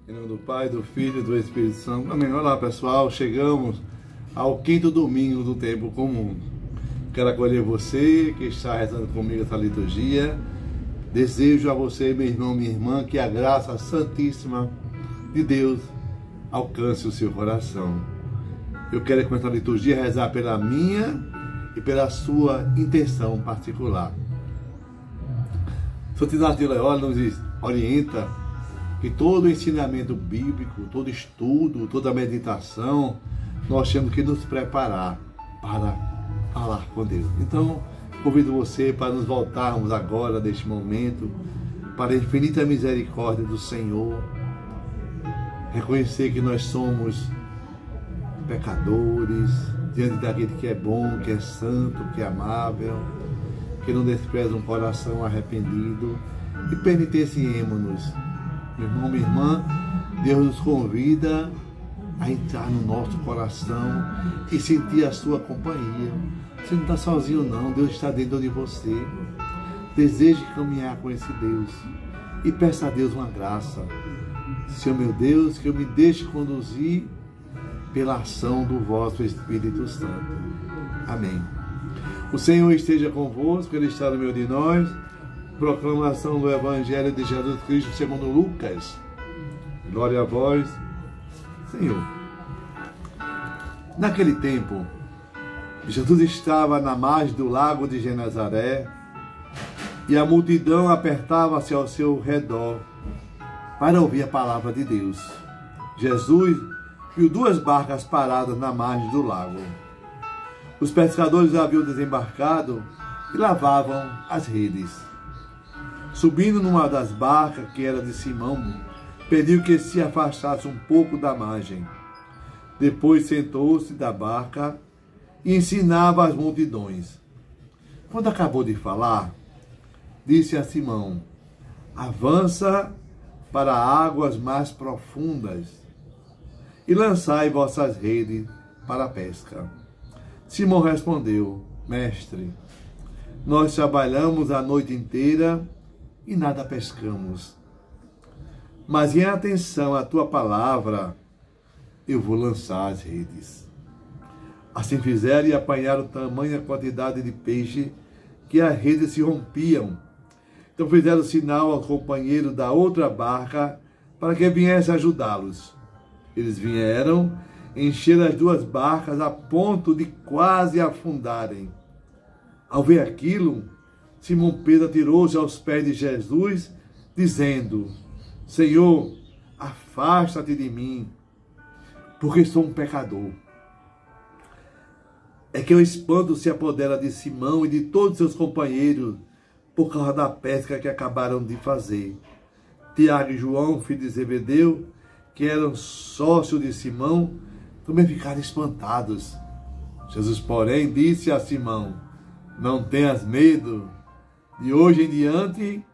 Em nome do Pai, do Filho e do Espírito Santo. Amém. Olá, pessoal. Chegamos ao 5º domingo do tempo comum. Quero acolher você que está rezando comigo essa liturgia. Desejo a você, meu irmão, minha irmã, que a graça santíssima de Deus alcance o seu coração. Eu quero, com essa liturgia, rezar pela minha e pela sua intenção particular. São Inácio de Loyola nos orienta que todo ensinamento bíblico, todo estudo, toda meditação, nós temos que nos preparar para falar com Deus. Então, convido você para nos voltarmos agora, neste momento, para a infinita misericórdia do Senhor, reconhecer que nós somos pecadores, diante daquele que é bom, que é santo, que é amável, que não despreza um coração arrependido, e penitenciemos-nos. Meu irmão, minha irmã, Deus nos convida a entrar no nosso coração e sentir a sua companhia. Você não está sozinho não, Deus está dentro de você. Deseje caminhar com esse Deus e peça a Deus uma graça. Senhor meu Deus, que eu me deixe conduzir pela ação do vosso Espírito Santo. Amém. O Senhor esteja convosco, Ele está no meio de nós. Proclamação do Evangelho de Jesus Cristo segundo Lucas. Glória a vós, Senhor. Naquele tempo, Jesus estava na margem do lago de Genezaré e a multidão apertava-se ao seu redor para ouvir a palavra de Deus. Jesus viu 2 barcas paradas na margem do lago. Os pescadores haviam desembarcado e lavavam as redes. Subindo numa das barcas, que era de Simão, pediu que se afastasse um pouco da margem. Depois sentou-se da barca e ensinava as multidões. Quando acabou de falar, disse a Simão: avança para águas mais profundas e lançai vossas redes para a pesca. Simão respondeu: mestre, nós trabalhamos a noite inteira e nada pescamos. Mas em atenção à tua palavra, eu vou lançar as redes. Assim fizeram e apanharam tamanha quantidade de peixe que as redes se rompiam. Então fizeram sinal ao companheiro da outra barca para que viesse ajudá-los. Eles vieram, encheram as 2 barcas a ponto de quase afundarem. Ao ver aquilo, Simão Pedro atirou-se aos pés de Jesus, dizendo: Senhor, afasta-te de mim, porque sou um pecador. É que o espanto se apodera de Simão e de todos seus companheiros por causa da pesca que acabaram de fazer. Tiago e João, filho de Zebedeu, que eram sócios de Simão, também ficaram espantados. Jesus, porém, disse a Simão: não tenhas medo, de hoje em diante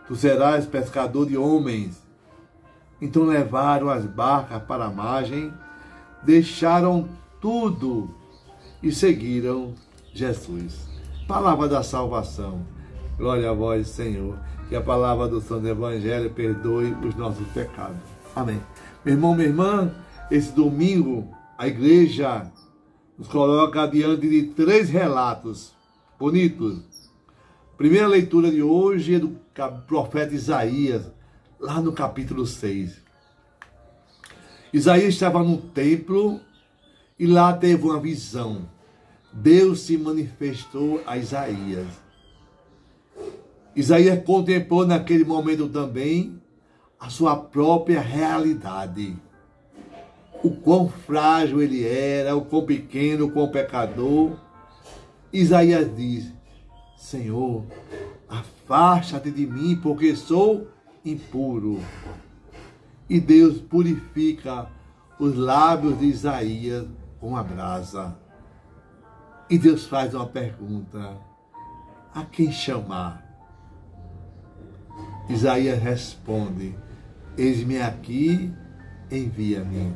tu serás pescador de homens. Então levaram as barcas para a margem, deixaram tudo e seguiram Jesus. Palavra da salvação. Glória a vós, Senhor. Que a palavra do Santo Evangelho perdoe os nossos pecados. Amém. Meu irmão, minha irmã, esse domingo a igreja nos coloca diante de 3 relatos bonitos. A primeira leitura de hoje é do profeta Isaías, lá no capítulo 6. Isaías estava no templo e lá teve uma visão. Deus se manifestou a Isaías. Isaías contemplou naquele momento também a sua própria realidade. O quão frágil ele era, o quão pequeno, o quão pecador. Isaías diz: Senhor, afasta-te de mim, porque sou impuro. E Deus purifica os lábios de Isaías com a brasa. E Deus faz uma pergunta: a quem chamar? Isaías responde: eis-me aqui, envia-me.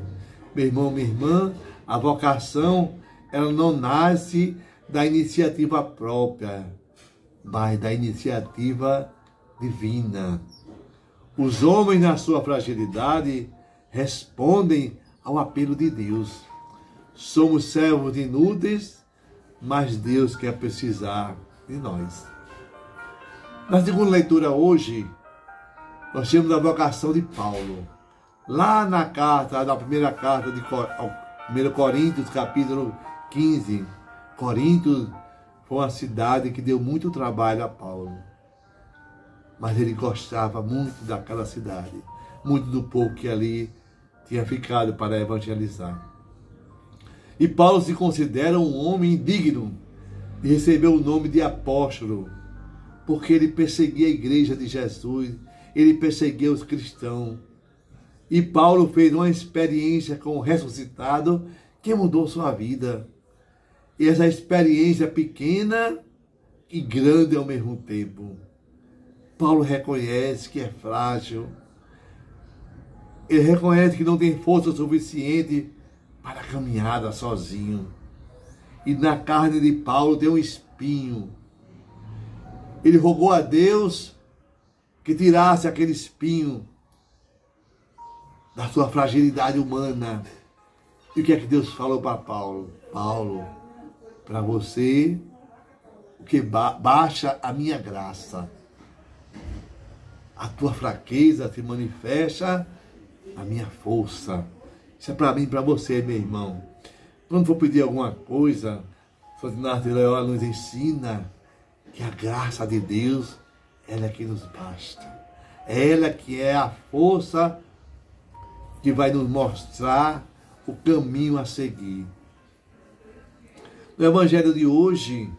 Meu irmão, minha irmã, a vocação, ela não nasce da iniciativa própria, mas da iniciativa divina. Os homens, na sua fragilidade, respondem ao apelo de Deus. Somos servos inúteis, mas Deus quer precisar de nós. Na segunda leitura hoje, nós temos a vocação de Paulo. Lá na primeira carta de 1 Coríntios, capítulo 15, Coríntios foi uma cidade que deu muito trabalho a Paulo. Mas ele gostava muito daquela cidade, muito do povo que ali tinha ficado para evangelizar. E Paulo se considera um homem indigno de receber o nome de apóstolo, porque ele perseguia a igreja de Jesus, ele perseguia os cristãos. E Paulo fez uma experiência com o ressuscitado que mudou sua vida. E essa experiência pequena e grande ao mesmo tempo. Paulo reconhece que é frágil. Ele reconhece que não tem força suficiente para a caminhada sozinho. E na carne de Paulo tem um espinho. Ele rogou a Deus que tirasse aquele espinho da sua fragilidade humana. E o que é que Deus falou para Paulo? Paulo, para você, o que baixa a minha graça. A tua fraqueza se manifesta a minha força. Isso é para mim e para você, meu irmão. Quando for pedir alguma coisa, Santo Inácio de Loyola nos ensina que a graça de Deus, ela é que nos basta. Ela que é a força que vai nos mostrar o caminho a seguir. No Evangelho de hoje,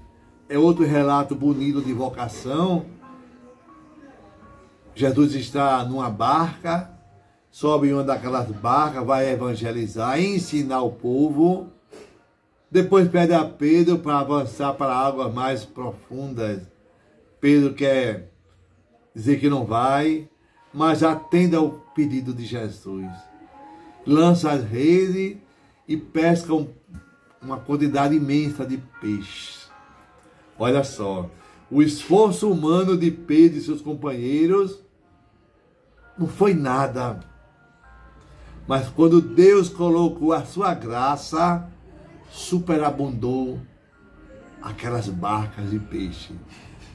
é outro relato bonito de vocação. Jesus está numa barca, sobe em uma daquelas barcas, vai evangelizar, ensinar o povo. Depois pede a Pedro para avançar para águas mais profundas. Pedro quer dizer que não vai, mas atende ao pedido de Jesus. Lança as redes e pesca uma quantidade imensa de peixes. Olha só, o esforço humano de Pedro e seus companheiros não foi nada. Mas quando Deus colocou a sua graça, superabundou aquelas barcas de peixe.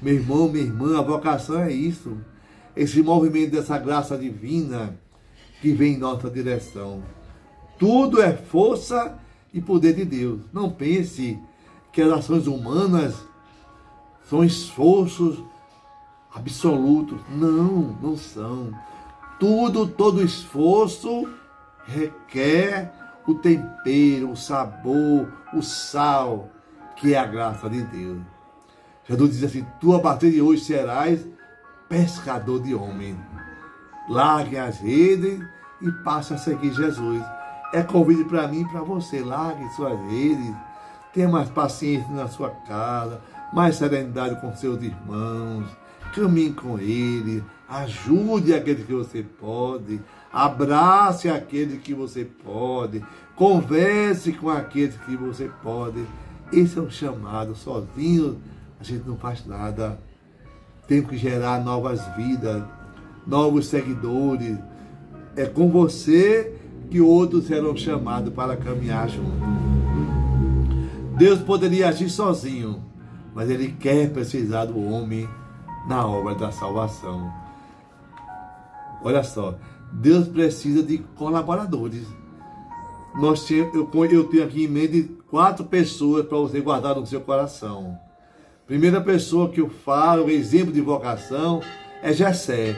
Meu irmão, minha irmã, a vocação é isso. Esse movimento dessa graça divina que vem em nossa direção. Tudo é força e poder de Deus. Não pense que as ações humanas são esforços absolutos. Não, não são. Todo esforço requer o tempero, o sabor, o sal, que é a graça de Deus. Jesus diz assim: tu a partir de hoje serás pescador de homens. Largue as redes e passe a seguir Jesus. É convite para mim e para você. Largue suas redes, tenha mais paciência na sua casa, mais serenidade com seus irmãos, caminhe com eles, ajude aqueles que você pode, abrace aqueles que você pode, converse com aqueles que você pode. Esse é um chamado. Sozinho a gente não faz nada. Temos que gerar novas vidas, novos seguidores. É com você que outros serão chamados para caminhar junto. Deus poderia agir sozinho, mas Ele quer precisar do homem na obra da salvação. Olha só, Deus precisa de colaboradores. Eu tenho aqui em mente 4 pessoas para você guardar no seu coração. Primeira pessoa que eu falo, exemplo de vocação, é Jessé.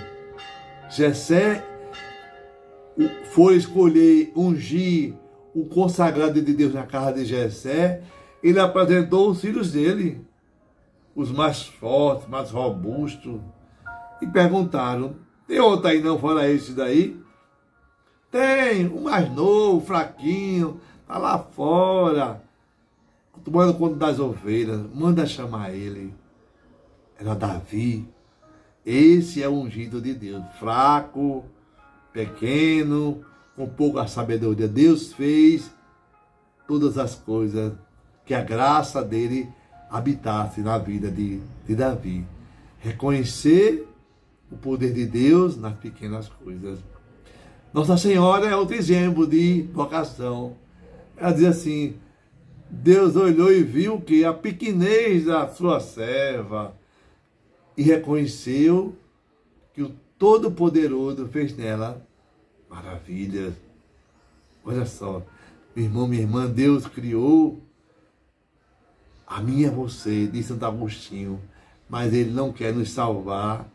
Jessé foi escolher, ungir o consagrado de Deus na casa de Jessé. Ele apresentou os filhos dele, os mais fortes, mais robustos, e perguntaram: tem outro aí não fora esse daí? Tem, o mais novo, fraquinho, tá lá fora, tomando conta das ovelhas. Manda chamar ele. Era Davi. Esse é o ungido de Deus, fraco, pequeno, com pouca sabedoria. Deus fez todas as coisas que a graça dele habitasse na vida de Davi. Reconhecer o poder de Deus nas pequenas coisas. Nossa Senhora é outro exemplo de vocação. Ela diz assim: Deus olhou e viu que a pequenez da sua serva e reconheceu que o Todo-Poderoso fez nela maravilhas. Olha só, meu irmão, minha irmã, Deus criou a mim e a você, diz Santo Agostinho, mas Ele não quer nos salvar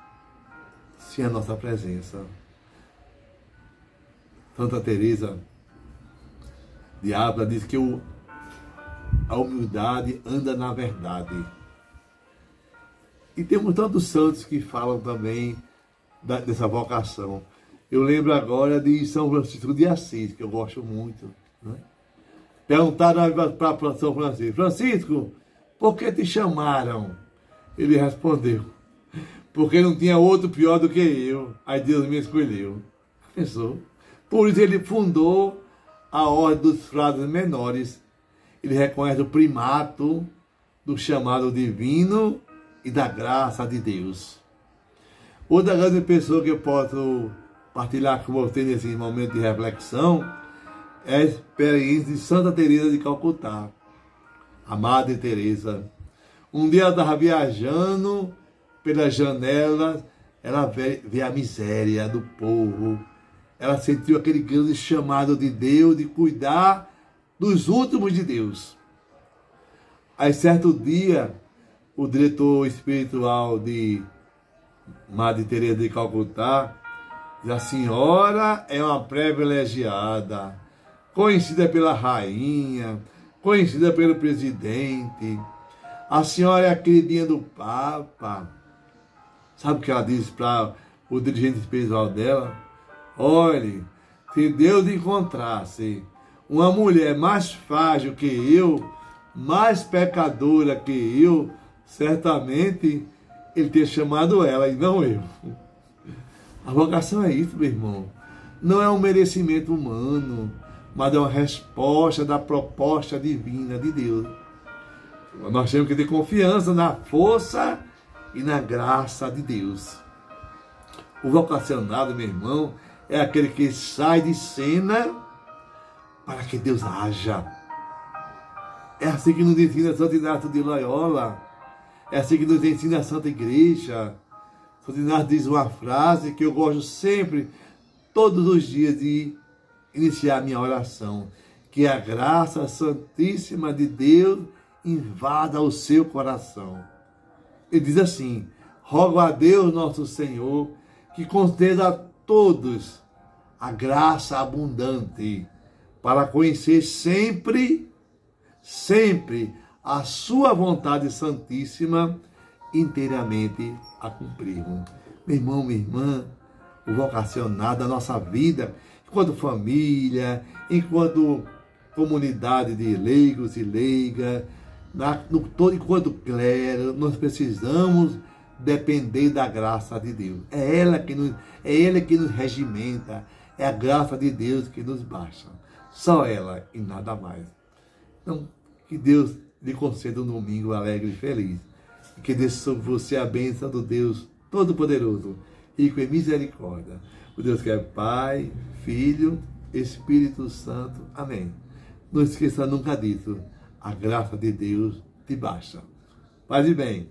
sem a nossa presença. Santa Teresa de Ávila diz que a humildade anda na verdade. E temos tantos santos que falam também dessa vocação. Eu lembro agora de São Francisco de Assis, que eu gosto muito. Né? Perguntaram para São Francisco: Francisco, por que te chamaram? Ele respondeu: porque não tinha outro pior do que eu. Aí Deus me escolheu. Pensou? Por isso ele fundou a ordem dos frades menores. Ele reconhece o primato do chamado divino e da graça de Deus. Outra grande pessoa que eu posso partilhar com você nesse momento de reflexão é a experiência de Santa Teresa de Calcutá, a Madre Teresa. Um dia ela estava viajando pelas janelas, ela vê a miséria do povo. Ela sentiu aquele grande chamado de Deus de cuidar dos últimos de Deus. Aí, certo dia, o diretor espiritual de Madre Teresa de Calcutá diz: a senhora é uma privilegiada, conhecida pela rainha, conhecida pelo presidente. A senhora é a queridinha do Papa. Sabe o que ela disse para o dirigente espiritual dela? Olhe, se Deus encontrasse uma mulher mais frágil que eu, mais pecadora que eu, certamente Ele teria chamado ela e não eu. A vocação é isso, meu irmão. Não é um merecimento humano, mas é uma resposta da proposta divina de Deus. Nós temos que ter confiança na força e na graça de Deus. O vocacionado, meu irmão, é aquele que sai de cena para que Deus haja. É assim que nos ensina Santo Inácio de Loyola. É assim que nos ensina a Santa Igreja. Santo Inácio diz uma frase que eu gosto sempre, todos os dias, de iniciar minha oração: que a graça santíssima de Deus invada o seu coração. Ele diz assim: rogo a Deus nosso Senhor que conceda a todos a graça abundante para conhecer sempre, sempre a sua vontade santíssima, inteiramente a cumprirmos. Meu irmão, minha irmã, o vocacionado da nossa vida, enquanto família, enquanto comunidade de leigos e leigas, enquanto clero, nós precisamos depender da graça de Deus. É Ele que nos regimenta, é a graça de Deus que nos basta. Só ela e nada mais. Então, que Deus lhe conceda um domingo alegre e feliz. E que desça sobre você a bênção do Deus Todo-Poderoso, rico em misericórdia. O Deus que é Pai, Filho, Espírito Santo. Amém. Não esqueça nunca disso. A graça de Deus te basta. Paz e bem.